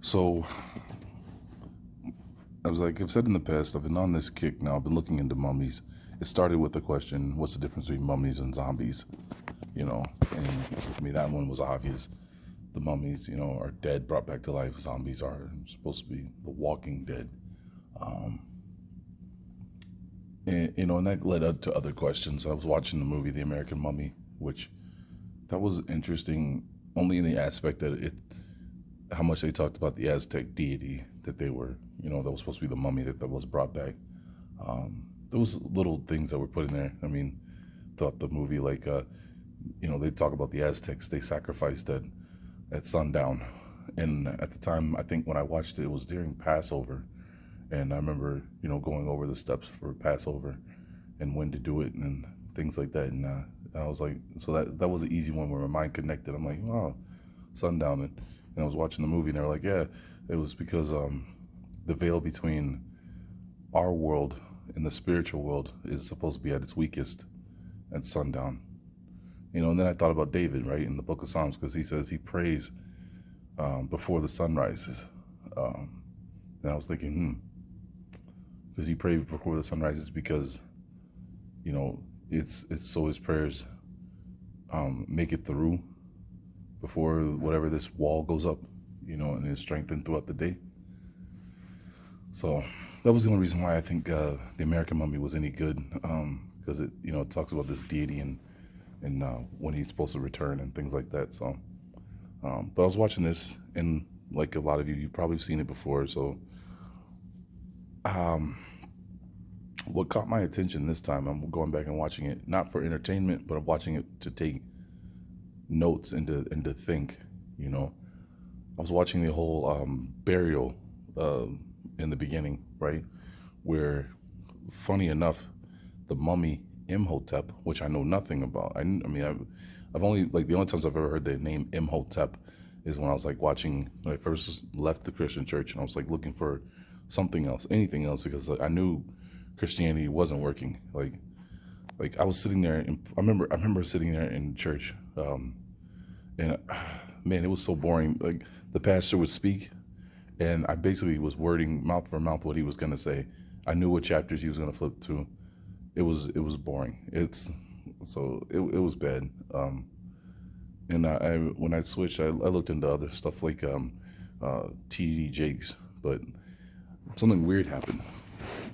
So I've said in the past, I've been on this kick now. I've been looking into mummies. It started with the question, what's the difference between mummies and zombies? And for me, that one was obvious. The mummies, are dead, brought back to life. Zombies are supposed to be the walking dead. And that led up to other questions. I was watching the movie The American Mummy, which that was interesting only in the aspect that how much they talked about the Aztec deity that they were, that was supposed to be the mummy that was brought back. There was little things that were put in there. I mean, throughout the movie, they talk about the Aztecs. They sacrificed at sundown, and at the time, I think when I watched it, it was during Passover, and I remember, going over the steps for Passover, and when to do it, and things like that. And I was like, so that was an easy one where my mind connected. I'm like, wow, sundown, and I was watching the movie, and they're like, yeah, it was because the veil between our world and the spiritual world is supposed to be at its weakest at sundown. And then I thought about David, right, in the book of Psalms, because he says he prays before the sun rises. And I was thinking, does he pray before the sun rises because, it's so his prayers make it through before whatever this wall goes up, and is strengthened throughout the day. So that was the only reason why I think the American Mummy was any good, because it talks about this deity and when he's supposed to return and things like that. So, but I was watching this, and like a lot of you've probably seen it before. So, what caught my attention this time, I'm going back and watching it, not for entertainment, but I'm watching it to take notes and to think. I was watching the whole burial in the beginning, right, where, funny enough, the mummy Imhotep, which I know nothing about. I've only, the only times I've ever heard the name Imhotep is when I was when I first left the Christian church, and I was looking for something else, anything else, because I knew Christianity wasn't working. I was sitting there, and I remember sitting there in church, and man, it was so boring. The pastor would speak, and I basically was wording mouth for mouth what he was gonna say. I knew what chapters he was gonna flip to. It was boring. It was bad. And when I switched, I looked into other stuff like TD Jakes, but something weird happened.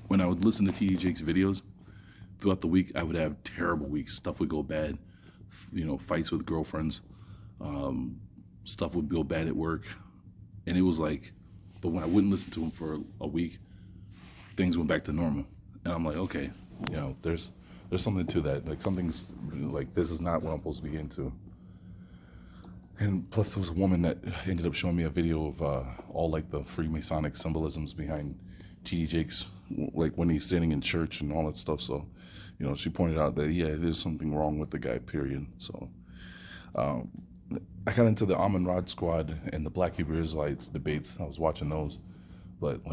When I would listen to TD Jakes videos throughout the week, I would have terrible weeks. Stuff would go bad, fights with girlfriends, stuff would go bad at work, and it was but when I wouldn't listen to him for a week, things went back to normal, and I'm like, okay. There's something to that. Something's this is not what I'm supposed to be into. And plus, there was a woman that ended up showing me a video of all the Freemasonic symbolisms behind T.D. Jakes, when he's standing in church and all that stuff. So, she pointed out that there's something wrong with the guy. Period. So, I got into the Amon Rod Squad and the Black Hebrew Israelites debates. I was watching those, but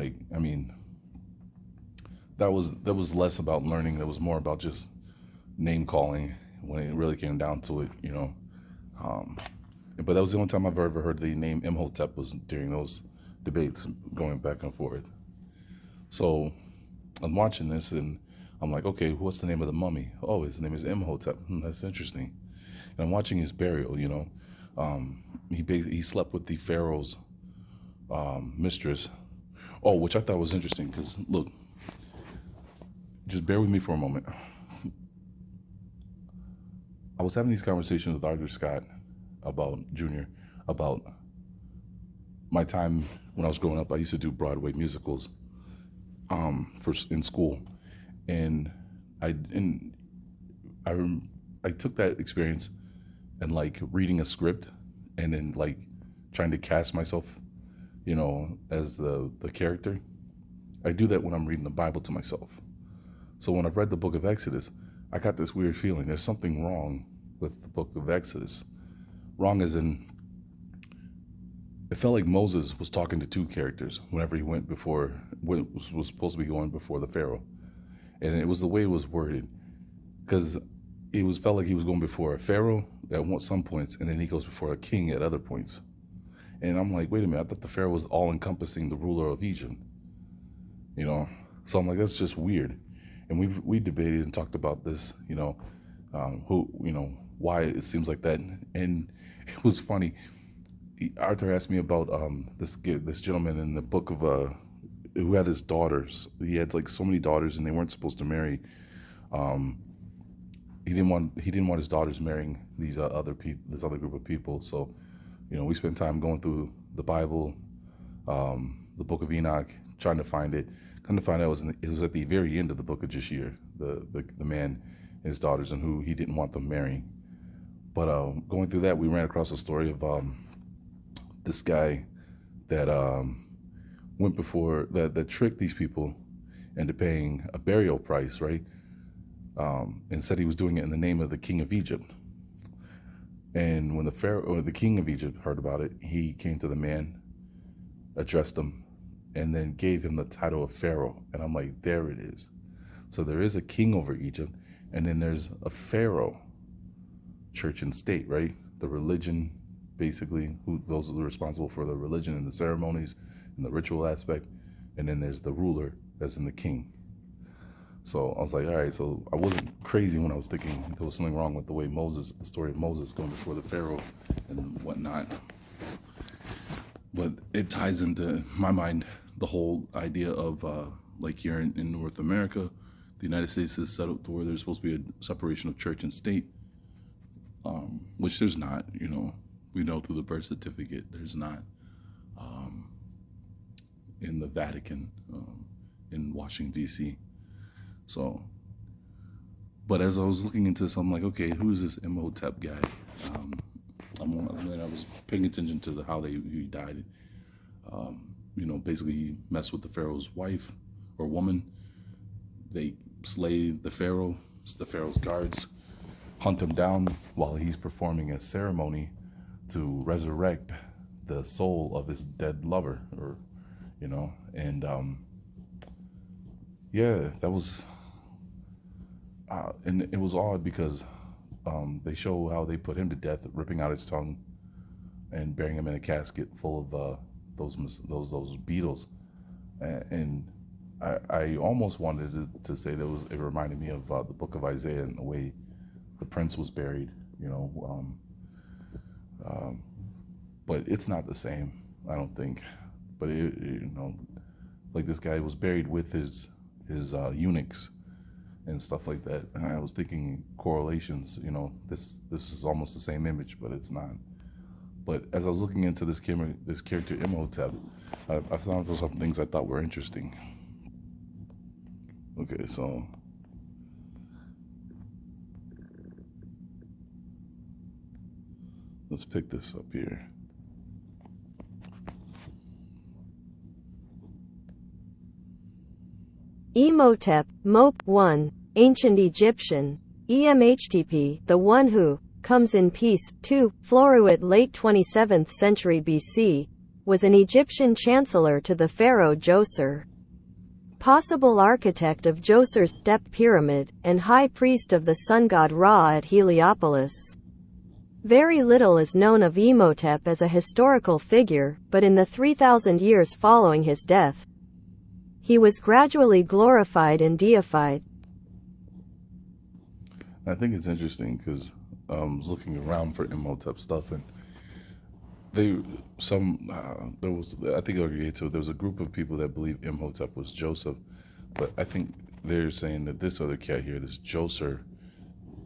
that was less about learning. That was more about just name calling when it really came down to it, But that was the only time I've ever heard the name Imhotep, was during those debates going back and forth. So I'm watching this, and I'm like, okay, what's the name of the mummy? Oh, his name is Imhotep. That's interesting. And I'm watching his burial. He slept with the pharaoh's mistress. Oh, which I thought was interesting, because look. Just bear with me for a moment. I was having these conversations with Arthur Scott about my time when I was growing up. I used to do Broadway musicals in school, and I took that experience and reading a script, and then trying to cast myself, as the character. I do that when I'm reading the Bible to myself. So when I've read the book of Exodus, I got this weird feeling. There's something wrong with the book of Exodus. Wrong as in, it felt like Moses was talking to two characters whenever he was supposed to be going before the Pharaoh. And it was the way it was worded. Because felt like he was going before a Pharaoh at some points, and then he goes before a king at other points. And I'm like, wait a minute, I thought the Pharaoh was all encompassing the ruler of Egypt, you know? So I'm like, that's just weird. And we debated and talked about this, why it seems like that. And it was funny. Arthur asked me about this gentleman in the book of who had his daughters. He had like so many daughters, and they weren't supposed to marry. He didn't want his daughters marrying these other people, this other group of people. So, we spent time going through the Bible, the book of Enoch, trying to find it. Come to find out, it was at the very end of the book of Jashir, the man and his daughters, and who he didn't want them marrying. But going through that, we ran across a story of this guy that went before that tricked these people into paying a burial price, right? And said he was doing it in the name of the king of Egypt. And when the Pharaoh or the king of Egypt heard about it, he came to the man, addressed him, and then gave him the title of Pharaoh. And I'm like, there it is. So there is a king over Egypt, and then there's a Pharaoh, church and state, right? The religion, basically, those are responsible for the religion and the ceremonies and the ritual aspect. And then there's the ruler, as in the king. So I was like, all right, so I wasn't crazy when I was thinking there was something wrong with the way the story of Moses going before the Pharaoh and whatnot. But it ties into my mind the whole idea of like here in North America, the United States is set up to where there's supposed to be a separation of church and state, which there's not. We know through the birth certificate there's not. In the Vatican, in Washington D.C. So, but as I was looking into this, I'm like, okay, who is this Imhotep guy? I was paying attention to how he died. Basically he messed with the Pharaoh's wife or woman. They slay the Pharaoh's guards, hunt him down while he's performing a ceremony to resurrect the soul of his dead lover, and that was, and it was odd because they show how they put him to death, ripping out his tongue and burying him in a casket full of those beetles, and I almost wanted to say that it reminded me of the book of Isaiah and the way the prince was buried, but it's not the same, I don't think. But like this guy was buried with his eunuchs and stuff like that. And I was thinking correlations, this is almost the same image, but it's not. But as I was looking into this character Imhotep, I found some things I thought were interesting. Okay, so let's pick this up here. Imhotep, Mope 1, Ancient Egyptian, EMHTP, the one who comes in peace, 2, Floruit late 27th century BC, was an Egyptian chancellor to the pharaoh Djoser, possible architect of Djoser's step pyramid, and high priest of the sun god Ra at Heliopolis. Very little is known of Imhotep as a historical figure, but in the 3,000 years following his death, he was gradually glorified and deified. I think it's interesting because I was looking around for Imhotep stuff, and there was a group of people that believe Imhotep was Joseph, but I think they're saying that this other cat here, this Djoser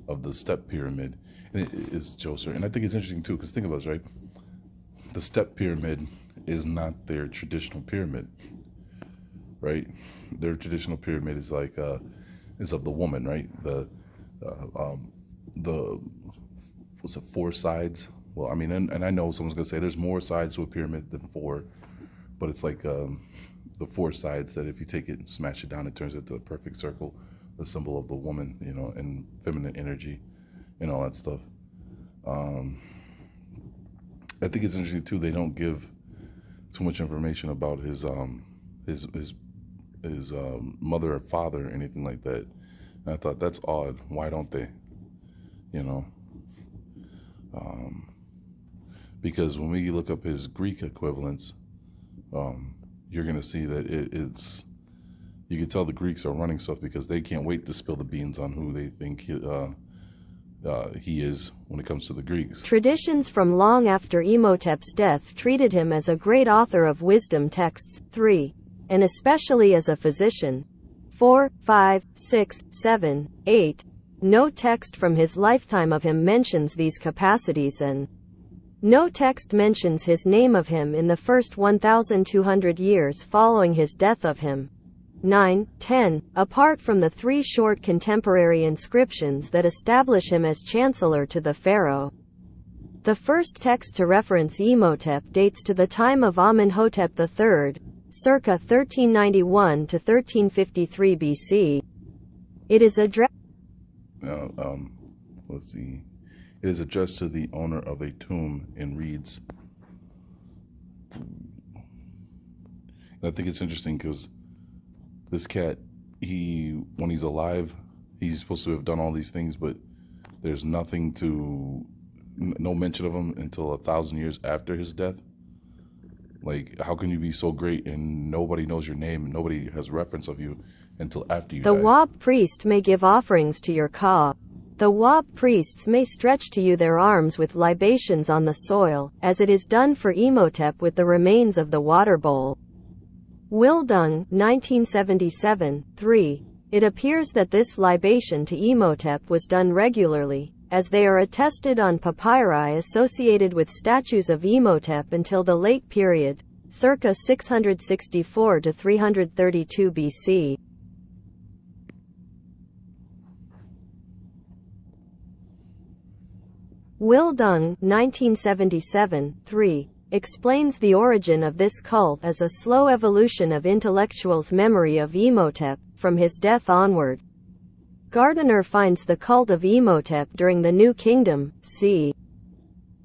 of the step pyramid, and it is Djoser. And I think it's interesting too, because think about this, right? The step pyramid is not their traditional pyramid, right? Their traditional pyramid is like is of the woman, right? The what's it, 4 sides? Well, I mean, and I know someone's gonna say there's more sides to a pyramid than 4, but it's like the 4 sides that if you take it and smash it down, it turns into a perfect circle, the symbol of the woman, and feminine energy, and all that stuff. I think it's interesting too. They don't give too much information about his mother or father or anything like that. And I thought that's odd. Why don't they? because when we look up his Greek equivalents, you're going to see that it's, you can tell the Greeks are running stuff because they can't wait to spill the beans on who they think he is when it comes to the Greeks. Traditions from long after Imhotep's death treated him as a great author of wisdom texts, 3, and especially as a physician. 4, 5, 6, 7, 8. No text from his lifetime of him mentions these capacities, and no text mentions his name of him in the first 1,200 years following his death of him. 9, 10. Apart from the 3 short contemporary inscriptions that establish him as chancellor to the pharaoh. The first text to reference Imhotep dates to the time of Amenhotep III, circa 1391 to 1353 BC. It is addressed. Let's see. It is addressed to the owner of a tomb and reads. And I think it's interesting because this cat, when he's alive, he's supposed to have done all these things, but there's no mention of him until 1,000 years after his death. Like, how can you be so great and nobody knows your name and nobody has reference of you until after you die? The Wab priest may give offerings to your ka. The Wab priests may stretch to you their arms with libations on the soil, as it is done for Imhotep with the remains of the water bowl. Wildung, 1977, 3. It appears that this libation to Imhotep was done regularly, as they are attested on papyri associated with statues of Imhotep until the late period, circa 664 to 332 BC. Wildung, 1977, 3. Explains the origin of this cult as a slow evolution of intellectuals' memory of Imhotep, from his death onward. Gardiner finds the cult of Imhotep during the New Kingdom, c.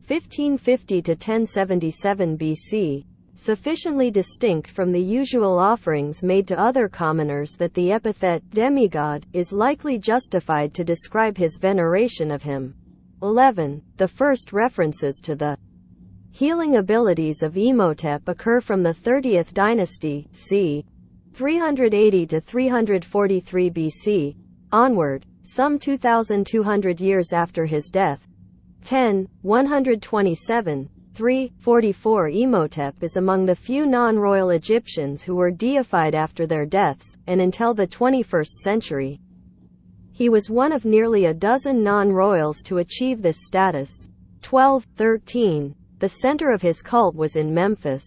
1550 to 1077 BC, sufficiently distinct from the usual offerings made to other commoners that the epithet demigod is likely justified to describe his veneration of him. 11. The first references to the healing abilities of Imhotep occur from the 30th dynasty, c. 380 to 343 BC, onward, some 2,200 years after his death. 10. 127, 344 Imhotep is among the few non-royal Egyptians who were deified after their deaths, and until the 21st century. He was one of nearly a dozen non-royals to achieve this status. 12. 13. The center of his cult was in Memphis.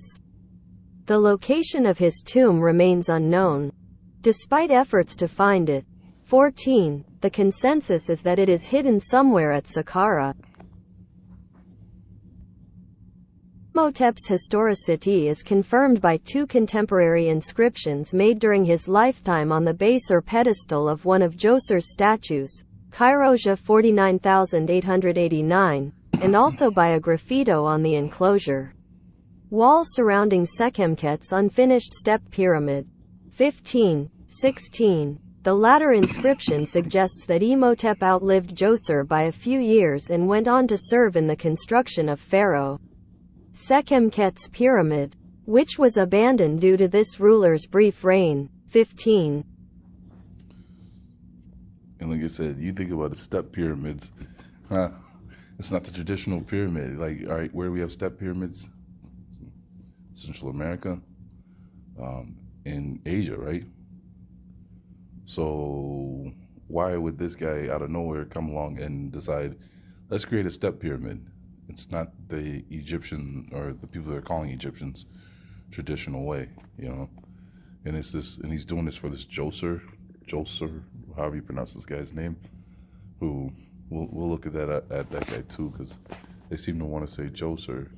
The location of his tomb remains unknown, despite efforts to find it. 14. The consensus is that it is hidden somewhere at Saqqara. Imhotep's historicity is confirmed by 2 contemporary inscriptions made during his lifetime on the base or pedestal of one of Djoser's statues, Kairosia 49889, and also by a graffito on the enclosure wall surrounding Sekhemkhet's unfinished step pyramid. 15. 16. The latter inscription suggests that Imhotep outlived Djoser by a few years and went on to serve in the construction of Pharaoh Sekhemkhet's pyramid, which was abandoned due to this ruler's brief reign. 15. And like I said, you think about the step pyramids, it's not the traditional pyramid. Like, all right, where do we have step pyramids? Central America, in Asia, right? So why would this guy out of nowhere come along and decide, let's create a step pyramid? It's not the Egyptian, or the people that are calling Egyptians, traditional way, you know? And it's this, and he's doing this for this Djoser, however you pronounce this guy's name, who, we'll look at that guy too, because they seem to want to say Djoser.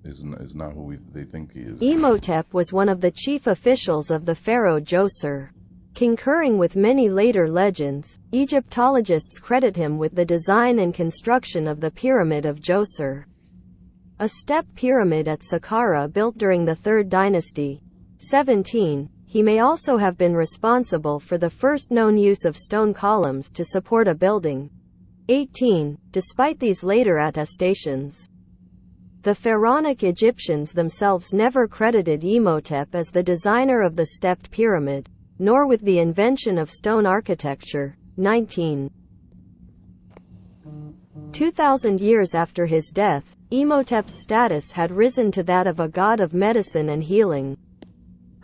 Is not who they think he is. Imhotep was one of the chief officials of the pharaoh Djoser. Concurring with many later legends, Egyptologists credit him with the design and construction of the Pyramid of Djoser, a step pyramid at Saqqara built during the 3rd dynasty. 17. He may also have been responsible for the first known use of stone columns to support a building. 18, despite these later attestations. The pharaonic Egyptians themselves never credited Imhotep as the designer of the stepped pyramid, nor with the invention of stone architecture. 19. 2,000 years after his death, Imhotep's status had risen to that of a god of medicine and healing.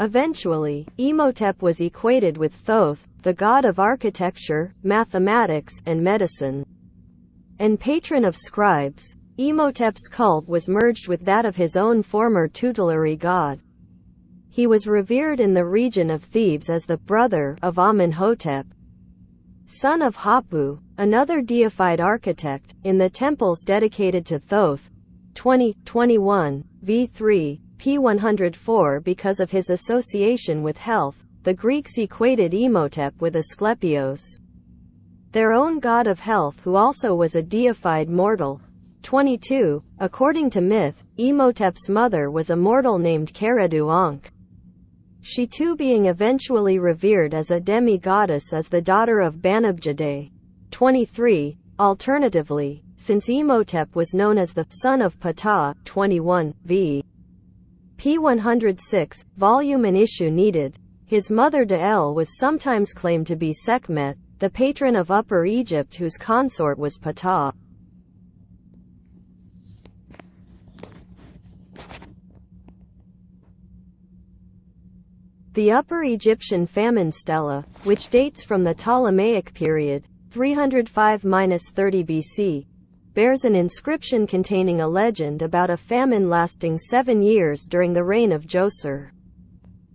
Eventually, Imhotep was equated with Thoth, the god of architecture, mathematics, and medicine. And patron of scribes, Imhotep's cult was merged with that of his own former tutelary god. He was revered in the region of Thebes as the brother of Amenhotep, son of Hapu, another deified architect, in the temples dedicated to Thoth. 20:21, v3, p104. Because of his association with health, the Greeks equated Imhotep with Asclepios, their own god of health who also was a deified mortal. 22. According to myth, Imhotep's mother was a mortal named Keredu Ankh. She too being eventually revered as a demi-goddess as the daughter of Banabjade. 23. Alternatively, since Imhotep was known as the son of Ptah, 21, v. p106, volume and issue needed, his mother Da'el was sometimes claimed to be Sekhmet, the patron of Upper Egypt whose consort was Ptah. The Upper Egyptian famine stela, which dates from the Ptolemaic period, 305–30 BC, bears an inscription containing a legend about a famine lasting 7 years during the reign of Djoser.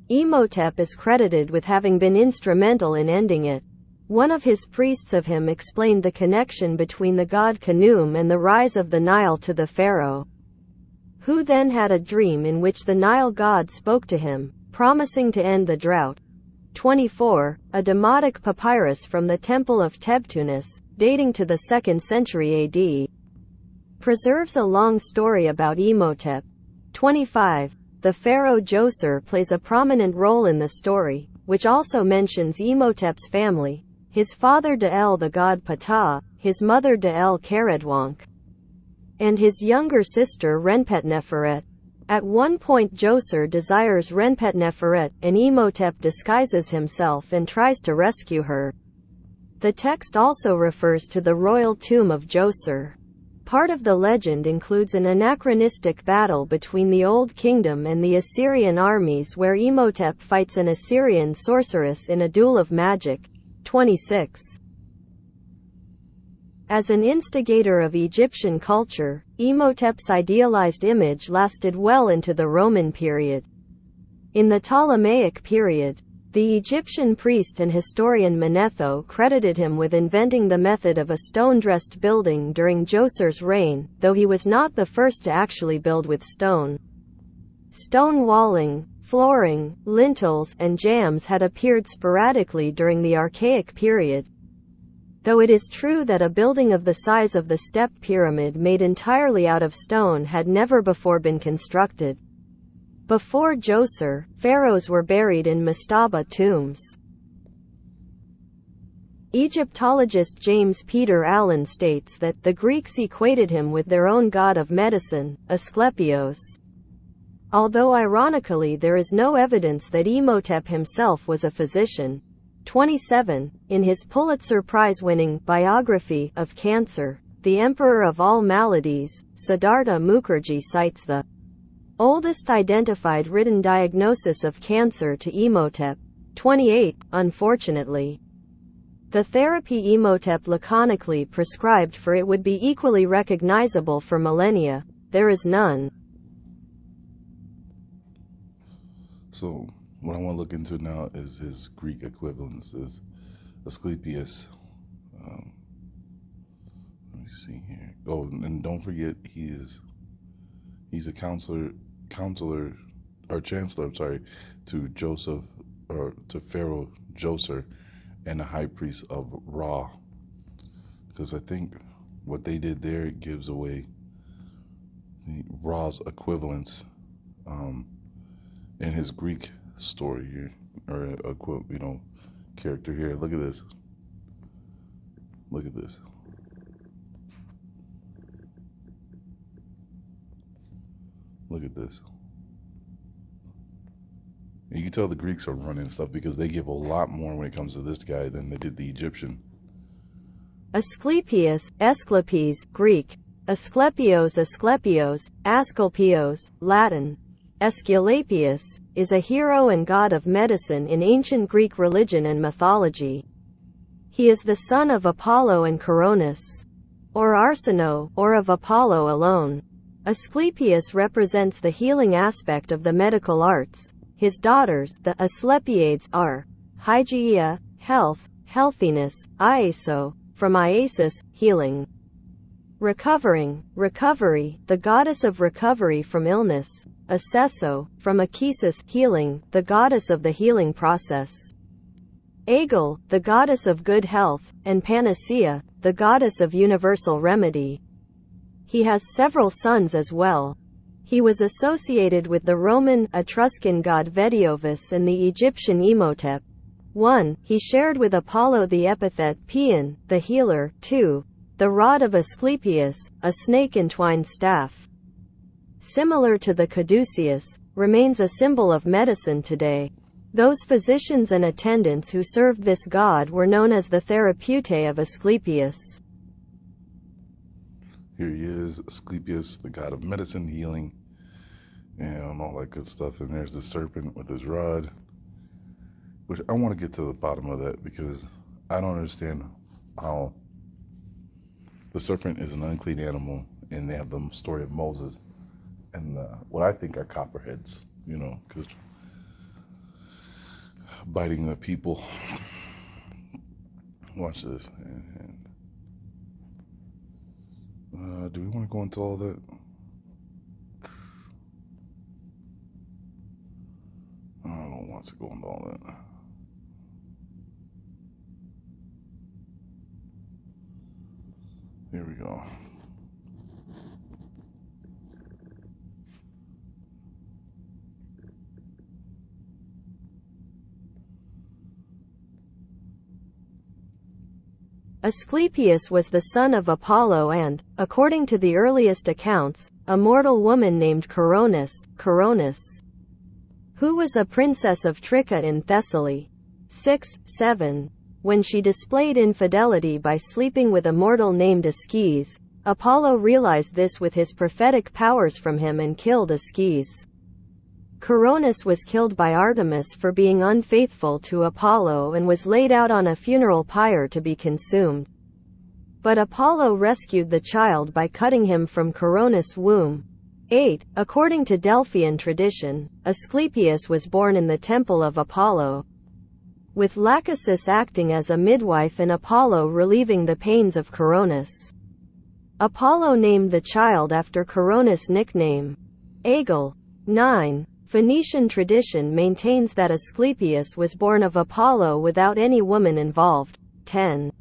Imhotep is credited with having been instrumental in ending it. One of his priests of him explained the connection between the god Khnum and the rise of the Nile to the pharaoh, who then had a dream in which the Nile god spoke to him, promising to end the drought. 24. A Demotic papyrus from the Temple of Tebtunis, dating to the 2nd century AD, preserves a long story about Imhotep. 25. The pharaoh Djoser plays a prominent role in the story, which also mentions Imhotep's family, his father Da'el the god Ptah, his mother Da'el Keredwank, and his younger sister Renpetneferet. At one point Djoser desires Renpetneferet, and Imhotep disguises himself and tries to rescue her. The text also refers to the royal tomb of Djoser. Part of the legend includes an anachronistic battle between the Old Kingdom and the Assyrian armies where Imhotep fights an Assyrian sorceress in a duel of magic. 26. As an instigator of Egyptian culture, Imhotep's idealized image lasted well into the Roman period. In the Ptolemaic period, the Egyptian priest and historian Manetho credited him with inventing the method of a stone-dressed building during Djoser's reign, though he was not the first to actually build with stone. Stone walling, flooring, lintels, and jambs had appeared sporadically during the Archaic period, though it is true that a building of the size of the step pyramid made entirely out of stone had never before been constructed. Before Djoser, pharaohs were buried in mastaba tombs. Egyptologist James Peter Allen states that the Greeks equated him with their own god of medicine, Asclepios. Although ironically there is no evidence that Imhotep himself was a physician. 27. In his Pulitzer Prize-winning biography of cancer, The Emperor of All Maladies, Siddhartha Mukherjee cites the oldest identified written diagnosis of cancer to Imhotep. 28. Unfortunately, the therapy Imhotep laconically prescribed for it would be equally recognizable for millennia. There is none. So, what I want to look into now is his Greek equivalence, is Asclepius. Let me see here. Oh, and don't forget, he's a chancellor, to Joseph, or to Pharaoh Djoser, and a high priest of Ra. Because I think what they did there gives away the Ra's equivalence in his Greek story here, or a character here. Look at this. Look at this. Look at this. And you can tell the Greeks are running stuff because they give a lot more when it comes to this guy than they did the Egyptian. Asclepius, Asclepius, Greek. Asclepios, Asclepios, Asclepios, Latin. Aesculapius, is a hero and god of medicine in ancient Greek religion and mythology. He is the son of Apollo and Coronis, or Arsinoe, or of Apollo alone. Asclepius represents the healing aspect of the medical arts. His daughters, the Asclepiades, are Hygeia, health, healthiness, Iaso, from Iasis, healing. Recovering, recovery, the goddess of recovery from illness. Acesso, from Achesis, healing, the goddess of the healing process. Aegle, the goddess of good health, and Panacea, the goddess of universal remedy. He has several sons as well. He was associated with the Roman, Etruscan god Vetiovis and the Egyptian Imhotep. 1. He shared with Apollo the epithet Paean, the healer. 2. The rod of Asclepius, a snake-entwined staff, similar to the caduceus, remains a symbol of medicine today. Those physicians and attendants who served this god were known as the Therapeutae of Asclepius. Here he is, Asclepius, the god of medicine, healing, and all that good stuff. And there's the serpent with his rod, which I want to get to the bottom of that because I don't understand how the serpent is an unclean animal, and they have the story of Moses and what I think are copperheads, because biting the people. Watch this. Do we want to go into all that? I don't want to go into all that. Here we go. Asclepius was the son of Apollo and, according to the earliest accounts, a mortal woman named Coronis, who was a princess of Tricca in Thessaly. 6-7. When she displayed infidelity by sleeping with a mortal named Aeschines, Apollo realized this with his prophetic powers from him and killed Aeschines. Coronis was killed by Artemis for being unfaithful to Apollo and was laid out on a funeral pyre to be consumed. But Apollo rescued the child by cutting him from Coronis' womb. 8. According to Delphian tradition, Asclepius was born in the temple of Apollo, with Lachesis acting as a midwife and Apollo relieving the pains of Coronis. Apollo named the child after Coronis' nickname, Aegle. 9. Phoenician tradition maintains that Asclepius was born of Apollo without any woman involved. 10.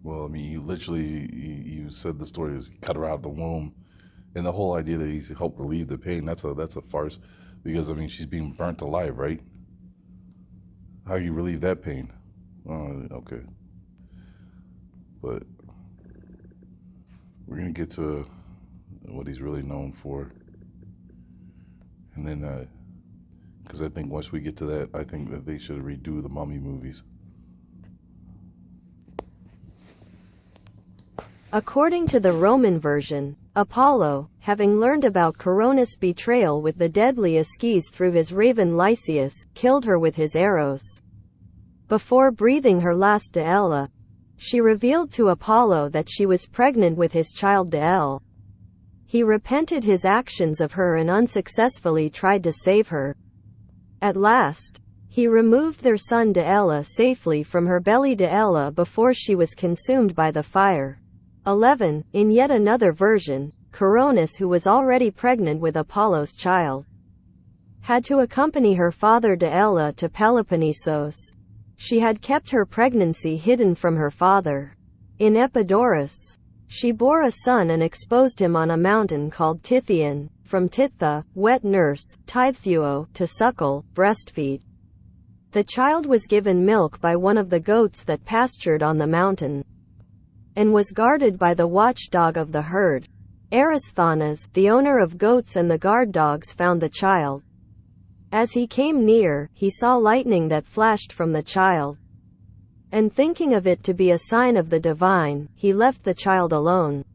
Well, I mean, you said the story is cut her out of the womb, and the whole idea that he's helped relieve the pain, that's a farce, because, I mean, she's being burnt alive, right? How do you relieve that pain? Okay. But we're going to get to what he's really known for. And then, because I think once we get to that, I think that they should redo the Mummy movies. According to the Roman version, Apollo, having learned about Coronis' betrayal with the deadly Aeschines through his raven Lycius, killed her with his arrows. Before breathing her last Deella, she revealed to Apollo that she was pregnant with his child Deell. He repented his actions of her and unsuccessfully tried to save her. At last, he removed their son Deella safely from her belly Deella before she was consumed by the fire. 11. In yet another version, Coronis, who was already pregnant with Apollo's child, had to accompany her father Deella to Peloponnesos. She had kept her pregnancy hidden from her father. In Epidaurus, she bore a son and exposed him on a mountain called Tithion, from Titha, wet nurse, Tithuo, to suckle, breastfeed. The child was given milk by one of the goats that pastured on the mountain, and was guarded by the watchdog of the herd. Eratosthenes, the owner of goats and the guard dogs, found the child. As he came near, he saw lightning that flashed from the child. And thinking of it to be a sign of the divine, he left the child alone.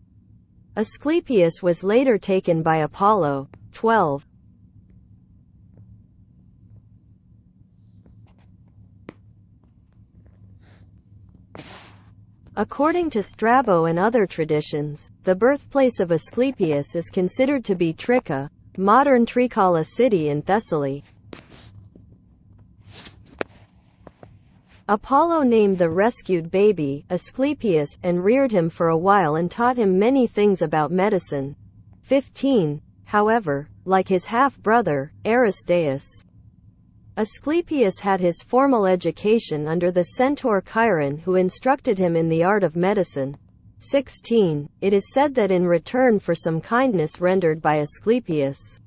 Asclepius was later taken by Apollo. 12. According to Strabo and other traditions, the birthplace of Asclepius is considered to be Tricca, modern Trikala city in Thessaly. Apollo named the rescued baby Asclepius and reared him for a while and taught him many things about medicine. 15. However, like his half-brother, Aristaeus, Asclepius had his formal education under the centaur Chiron, who instructed him in the art of medicine. 16. It is said that in return for some kindness rendered by Asclepius,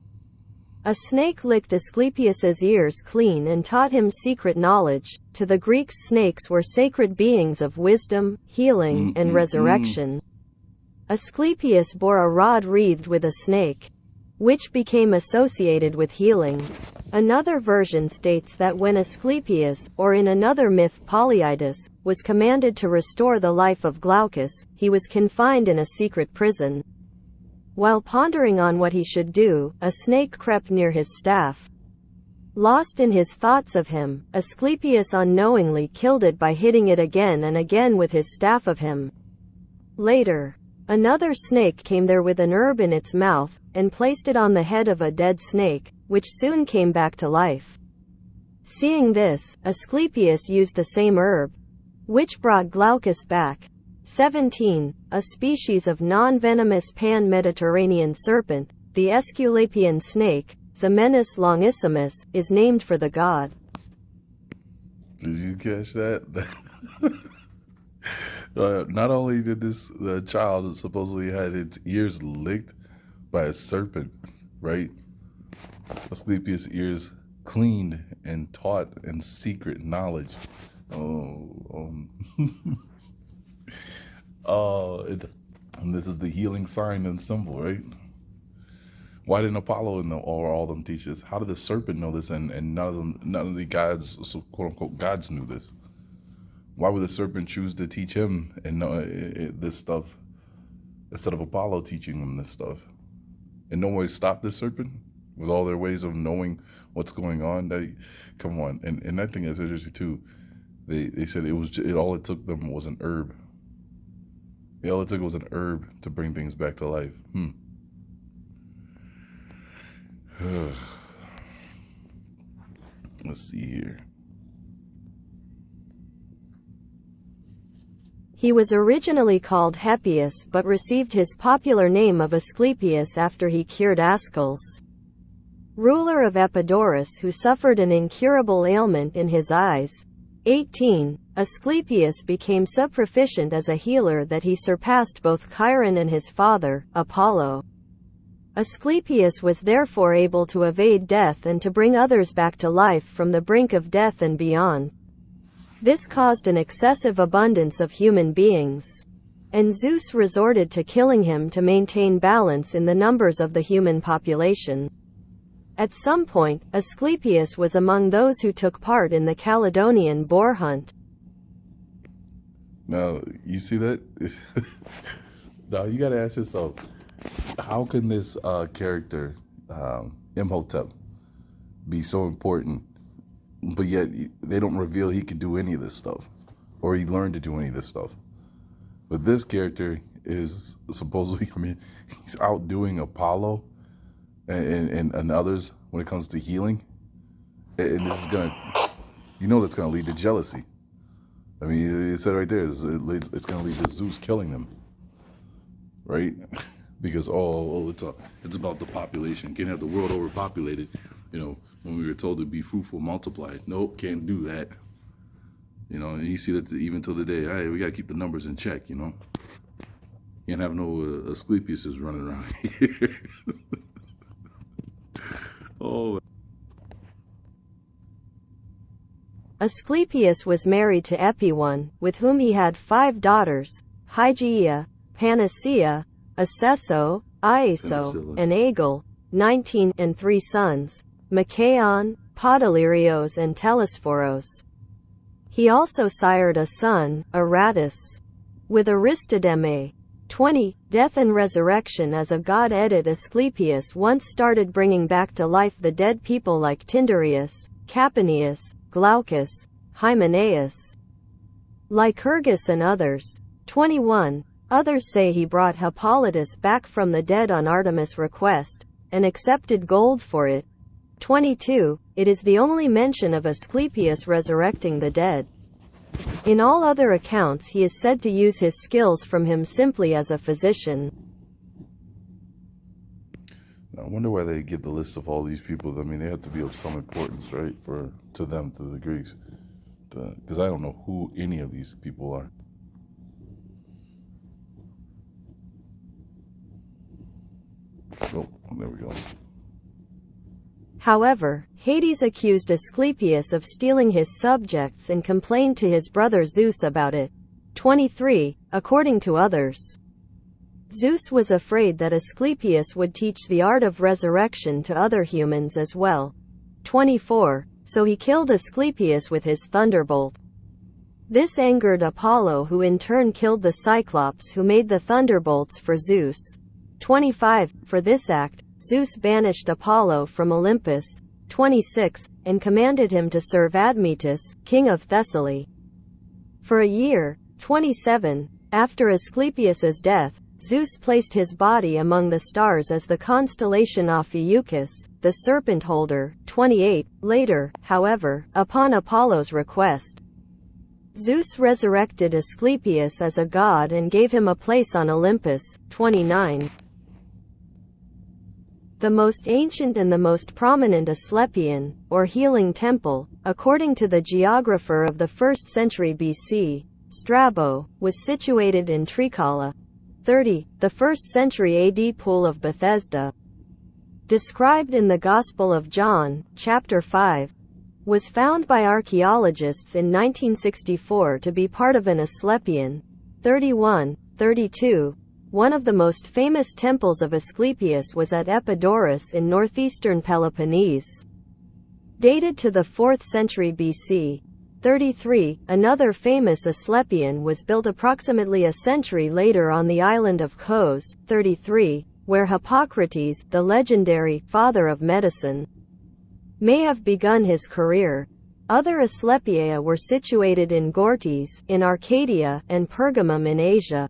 a snake licked Asclepius's ears clean and taught him secret knowledge. To the Greeks, snakes were sacred beings of wisdom, healing, and resurrection. Asclepius bore a rod wreathed with a snake, which became associated with healing. Another version states that when Asclepius, or in another myth Polyidus, was commanded to restore the life of Glaucus, he was confined in a secret prison. While pondering on what he should do, a snake crept near his staff. Lost in his thoughts of him, Asclepius unknowingly killed it by hitting it again and again with his staff of him. Later, another snake came there with an herb in its mouth, and placed it on the head of a dead snake, which soon came back to life. Seeing this, Asclepius used the same herb, which brought Glaucus back. 17. A species of non-venomous pan-Mediterranean serpent, the Aesculapian snake, Zamenis longissimus, is named for the god. Did you catch that? Not only did this child supposedly had its ears licked by a serpent, right? Asclepius' ears cleaned and taught in secret knowledge. And this is the healing sign and symbol, right? Why didn't Apollo or all of them teach this? How did the serpent know this, and none of the gods, so quote unquote gods, knew this? Why would the serpent choose to teach him and this stuff instead of Apollo teaching him this stuff? And no way stopped this serpent with all their ways of knowing what's going on. Come on, and I think that's interesting too. They said all it took them was an herb. All it took was an herb to bring things back to life. Let's see here. He was originally called Heppius but received his popular name of Asclepius after he cured Ascles, ruler of Epidaurus, who suffered an incurable ailment in his eyes. 18. Asclepius became so proficient as a healer that he surpassed both Chiron and his father, Apollo. Asclepius was therefore able to evade death and to bring others back to life from the brink of death and beyond. This caused an excessive abundance of human beings, and Zeus resorted to killing him to maintain balance in the numbers of the human population. At some point, Asclepius was among those who took part in the Caledonian boar hunt. Now, you see that? Now, you got to ask yourself, how can this character, Imhotep, be so important, but yet they don't reveal he could do any of this stuff, or he learned to do any of this stuff? But this character is supposedly, he's outdoing Apollo and others when it comes to healing. And this is that's gonna lead to jealousy. It said right there, it's gonna lead to Zeus killing them, right? Because it's about the population. Can't have the world overpopulated. When we were told to be fruitful, multiply. Nope, can't do that. And you see that even till the day, hey, we gotta keep the numbers in check. Can't have no Asclepius running around here. Asclepius was married to Epione, with whom he had 5 daughters: Hygeia, Panacea, Acesso, Iaso, Penicillin. and Agel, 19, and 3 sons, Machaon, Podalirios and Telesphoros. He also sired a son, Aratus. With Aristodeme. 20. Death and Resurrection. As a god, Asclepius once started bringing back to life the dead people like Tyndareus, Caponius, Glaucus, Hymenaeus, Lycurgus and others. 21. Others say he brought Hippolytus back from the dead on Artemis' request, and accepted gold for it. 22. It is the only mention of Asclepius resurrecting the dead. In all other accounts he is said to use his skills from him simply as a physician. I wonder why they get the list of all these people. I mean, they have to be of some importance, right, to them, to the Greeks. Because I don't know who any of these people are. Oh, there we go. However, Hades accused Asclepius of stealing his subjects and complained to his brother Zeus about it. 23. According to others, Zeus was afraid that Asclepius would teach the art of resurrection to other humans as well. 24. So he killed Asclepius with his thunderbolt. This angered Apollo, who in turn killed the Cyclops who made the thunderbolts for Zeus. 25. For this act, Zeus banished Apollo from Olympus. 26. And commanded him to serve Admetus, king of Thessaly, for a year. 27. After Asclepius's death, Zeus placed his body among the stars as the constellation Ophiuchus, the serpent holder. 28. Later, however, upon Apollo's request, Zeus resurrected Asclepius as a god and gave him a place on Olympus. 29. The most ancient and the most prominent Asclepian, or healing temple, according to the geographer of the 1st century BC, Strabo, was situated in Tricala. 30. The 1st century AD Pool of Bethesda, described in the Gospel of John, chapter 5, was found by archaeologists in 1964 to be part of an Asclepian. 31. 32. One of the most famous temples of Asclepius was at Epidaurus in northeastern Peloponnese, dated to the 4th century BC. 33. Another famous Asclepian was built approximately a century later on the island of Kos. 33. Where Hippocrates, the legendary father of medicine, may have begun his career. Other Asclepiae were situated in Gortys, in Arcadia, and Pergamum in Asia.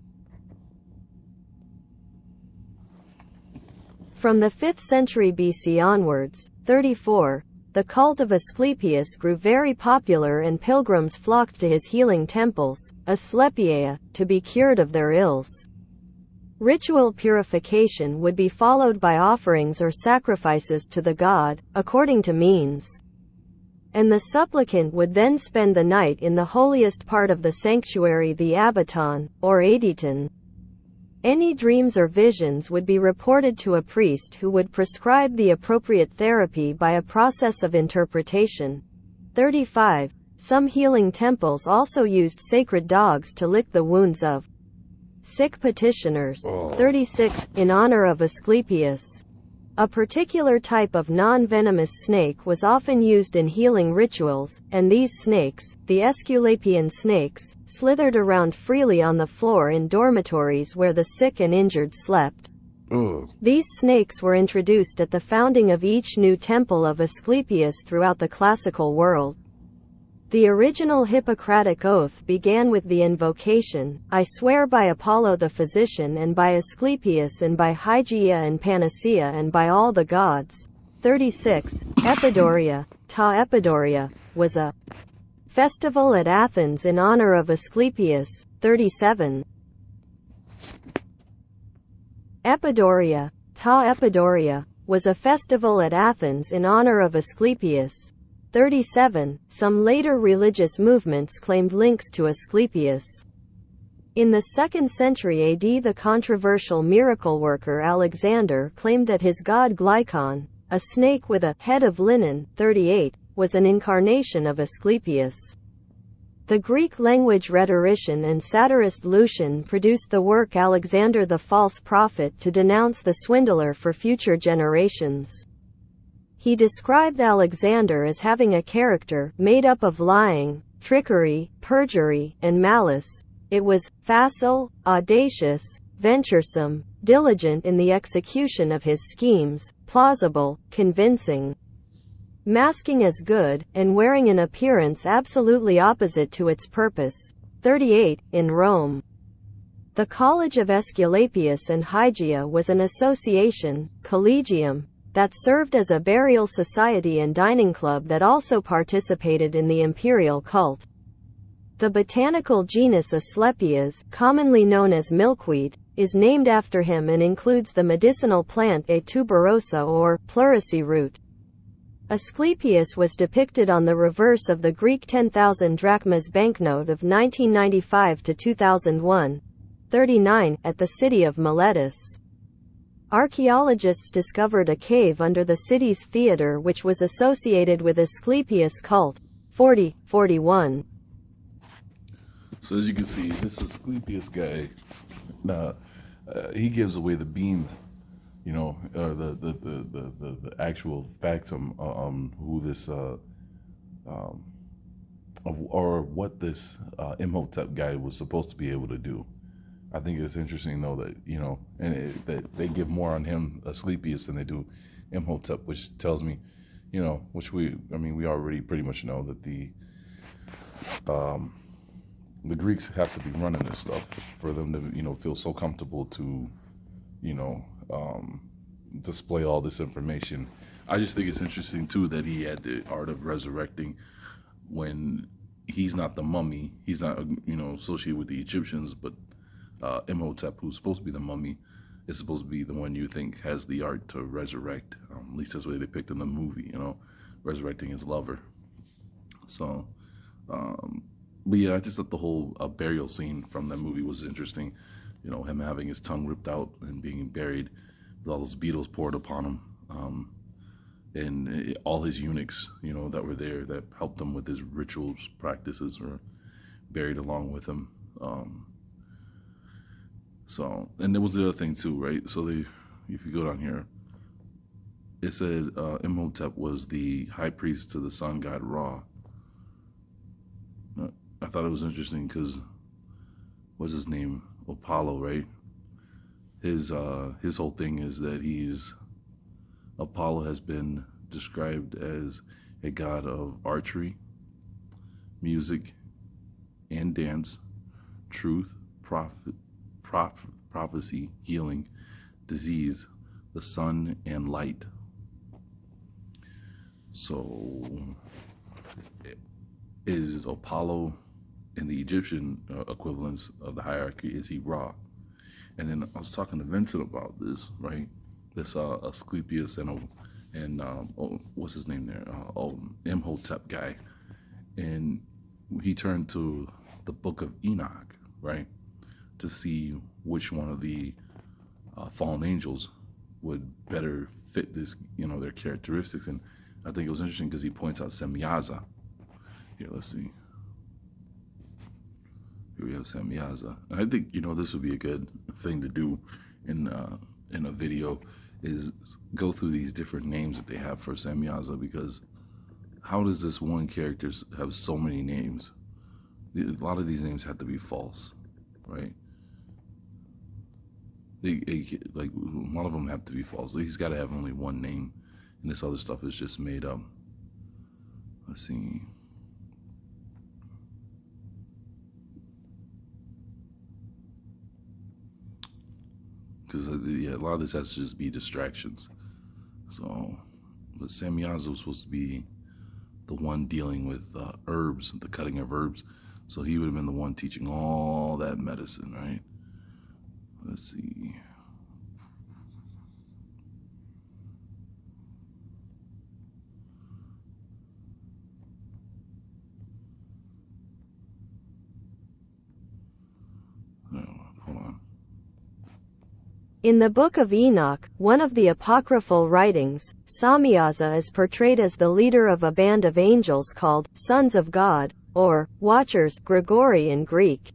From the 5th century BC onwards, 34, the cult of Asclepius grew very popular and pilgrims flocked to his healing temples, Asclepiae, to be cured of their ills. Ritual purification would be followed by offerings or sacrifices to the god, according to means. And the supplicant would then spend the night in the holiest part of the sanctuary, the abaton, or adyton. Any dreams or visions would be reported to a priest who would prescribe the appropriate therapy by a process of interpretation. 35. Some healing temples also used sacred dogs to lick the wounds of sick petitioners. 36. In honor of Asclepius, a particular type of non-venomous snake was often used in healing rituals, and these snakes, the Aesculapian snakes, slithered around freely on the floor in dormitories where the sick and injured slept. These snakes were introduced at the founding of each new temple of Asclepius throughout the classical world. The original Hippocratic oath began with the invocation, "I swear by Apollo the physician and by Asclepius and by Hygeia and Panacea and by all the gods." 36. Epidaurus, ta Epidaurus, was a festival at Athens in honor of Asclepius. 37. Epidaurus, ta Epidaurus, was a festival at Athens in honor of Asclepius. 37. Some later religious movements claimed links to Asclepius. In the 2nd century AD, the controversial miracle worker Alexander claimed that his god Glykon, a snake with a head of linen, 38, was an incarnation of Asclepius. The Greek language rhetorician and satirist Lucian produced the work Alexander the False Prophet to denounce the swindler for future generations. He described Alexander as having a character made up of lying, trickery, perjury, and malice. It was facile, audacious, venturesome, diligent in the execution of his schemes, plausible, convincing, masking as good, and wearing an appearance absolutely opposite to its purpose. 38. In Rome. The College of Aesculapius and Hygeia was an association, collegium, that served as a burial society and dining club that also participated in the imperial cult. The botanical genus Asclepias, commonly known as milkweed, is named after him and includes the medicinal plant A tuberosa or pleurisy root. Asclepius was depicted on the reverse of the Greek 10,000 drachmas banknote of 1995 to 2001, 39, at the city of Miletus. Archaeologists discovered a cave under the city's theater which was associated with Asclepius cult. 41. So as you can see, this Asclepius guy, he gives away the beans, the actual facts on who this or what this Imhotep guy was supposed to be able to do. I think it's interesting though that that they give more on him Asclepius than they do Imhotep, which tells me, which we already pretty much know that the Greeks have to be running this stuff for them to feel so comfortable to display all this information. I just think it's interesting too that he had the art of resurrecting when he's not the mummy. He's not associated with the Egyptians, but Imhotep, who's supposed to be the mummy, is supposed to be the one you think has the art to resurrect. At least that's what they depicted in the movie, resurrecting his lover. So, but yeah, I just thought the whole burial scene from that movie was interesting. Him having his tongue ripped out and being buried with all those beetles poured upon him. And all his eunuchs, that were there that helped him with his rituals, practices, were buried along with him. So, and there was the other thing too, right? So if you go down here, it said Imhotep was the high priest to the sun god Ra. I thought it was interesting because, what's his name? Apollo, right? His whole thing is that Apollo has been described as a god of archery, music, and dance, truth, prophecy, healing, disease, the sun, and light. So, is Apollo in the Egyptian equivalents of the hierarchy, is he Ra? And then I was talking to Vincent about this, right? This Asclepius and what's his name there? Imhotep guy. And he turned to the book of Enoch, right? To see which one of the fallen angels would better fit this, their characteristics. And I think it was interesting because he points out Semyaza. Here, let's see. Here we have Semyaza. And I think, this would be a good thing to do in a video, is go through these different names that they have for Semyaza, because how does this one character have so many names? A lot of these names have to be false, right? Like a lot of them have to be false. He's got to have only one name, and this other stuff is just made up. Let's see. Because a lot of this has to just be distractions. So, but Semyaza was supposed to be the one dealing with herbs, the cutting of herbs. So he would have been the one teaching all that medicine, right? Let's see. Hold on. In the Book of Enoch, one of the apocryphal writings, Semyaza is portrayed as the leader of a band of angels called Sons of God, or watchers, Grigori in Greek.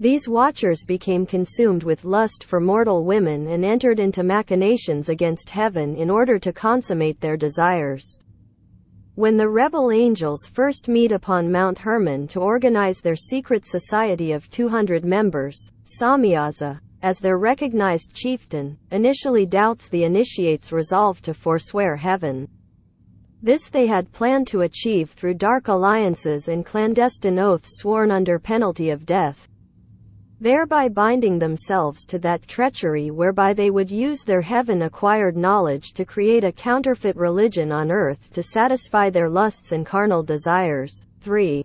These watchers became consumed with lust for mortal women and entered into machinations against heaven in order to consummate their desires. When the rebel angels first meet upon Mount Hermon to organize their secret society of 200 members, Samyaza, as their recognized chieftain, initially doubts the initiates' resolve to forswear heaven. This they had planned to achieve through dark alliances and clandestine oaths sworn under penalty of death, thereby binding themselves to that treachery whereby they would use their heaven-acquired knowledge to create a counterfeit religion on earth to satisfy their lusts and carnal desires. 3.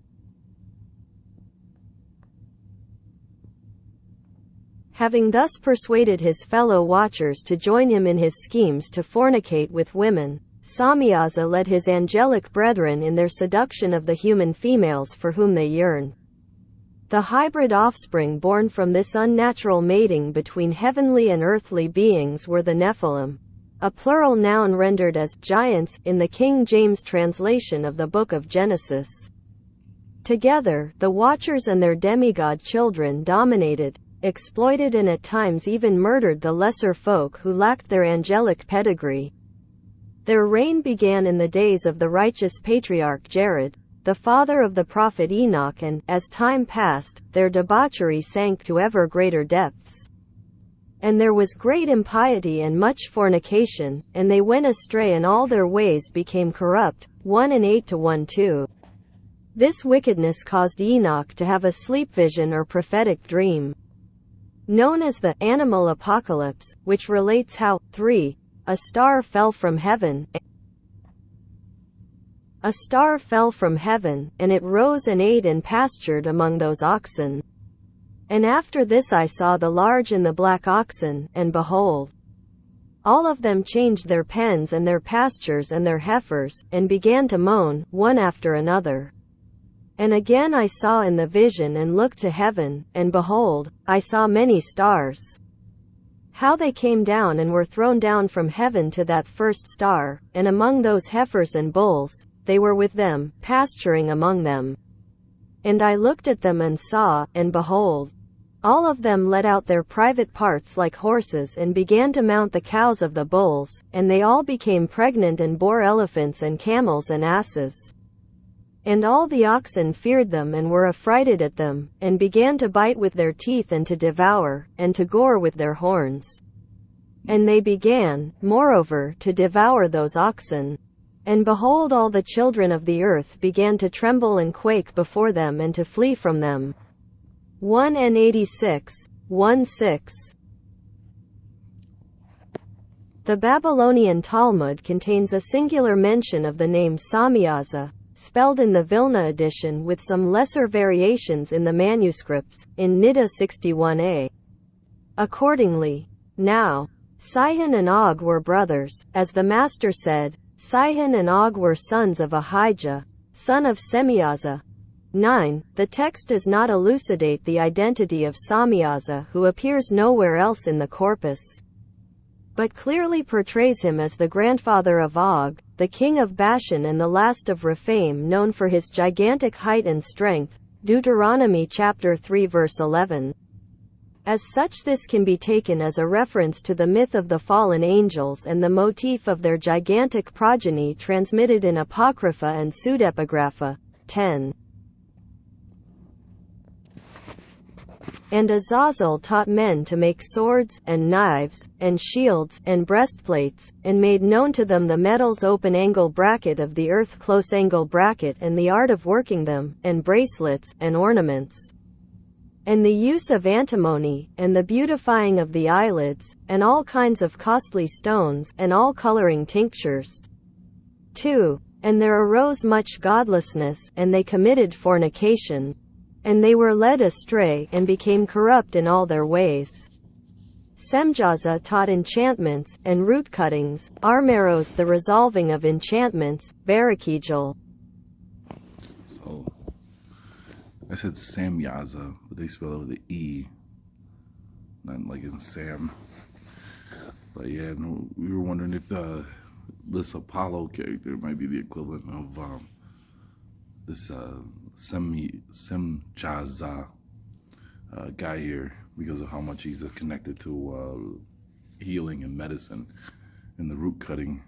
Having thus persuaded his fellow watchers to join him in his schemes to fornicate with women, Samyaza led his angelic brethren in their seduction of the human females for whom they yearned. The hybrid offspring born from this unnatural mating between heavenly and earthly beings were the Nephilim, a plural noun rendered as giants in the King James translation of the Book of Genesis. Together, the Watchers and their demigod children dominated, exploited and at times even murdered the lesser folk who lacked their angelic pedigree. Their reign began in the days of the righteous patriarch Jared, the father of the prophet Enoch, and, as time passed, their debauchery sank to ever greater depths. And there was great impiety and much fornication, and they went astray and all their ways became corrupt. 1 and 8 to 1-2. This wickedness caused Enoch to have a sleep vision or prophetic dream, known as the animal apocalypse, which relates how, 3. A star fell from heaven, and it rose and ate and pastured among those oxen. And after this I saw the large and the black oxen, and behold, all of them changed their pens and their pastures and their heifers, and began to moan, one after another. And again I saw in the vision and looked to heaven, and behold, I saw many stars. How they came down and were thrown down from heaven to that first star, and among those heifers and bulls, they were with them, pasturing among them. And I looked at them and saw, and behold, all of them let out their private parts like horses and began to mount the cows of the bulls, and they all became pregnant and bore elephants and camels and asses. And all the oxen feared them and were affrighted at them, and began to bite with their teeth and to devour, and to gore with their horns. And they began, moreover, to devour those oxen. And behold, all the children of the earth began to tremble and quake before them and to flee from them. 1 and 86, 1-6. The Babylonian Talmud contains a singular mention of the name Samyaza, spelled in the Vilna edition with some lesser variations in the manuscripts, in Niddah 61a. Accordingly, now, Sihon and Og were brothers, as the Master said, Sihon and Og were sons of Ahijah, son of Semyaza. 9. The text does not elucidate the identity of Samyaza, who appears nowhere else in the corpus, but clearly portrays him as the grandfather of Og, the king of Bashan and the last of Rephaim, known for his gigantic height and strength. Deuteronomy chapter 3 verse 11. As such, this can be taken as a reference to the myth of the fallen angels and the motif of their gigantic progeny transmitted in Apocrypha and Pseudepigrapha. 10. And Azazel taught men to make swords, and knives, and shields, and breastplates, and made known to them the metals open-angle bracket of the earth close-angle bracket and the art of working them, and bracelets, and ornaments, and the use of antimony, and the beautifying of the eyelids, and all kinds of costly stones, and all coloring tinctures. 2. And there arose much godlessness, and they committed fornication, and they were led astray, and became corrupt in all their ways. Semjaza taught enchantments, and root cuttings, Armeros the resolving of enchantments, Barakijal. So, I said Samyaza, but they spell it with an E, not like in Sam. But yeah, no, we were wondering if this Apollo character might be the equivalent of this Semchaza guy here, because of how much he's connected to healing and medicine and the root cutting.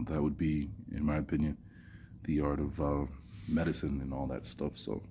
That would be, in my opinion, the art of medicine and all that stuff. So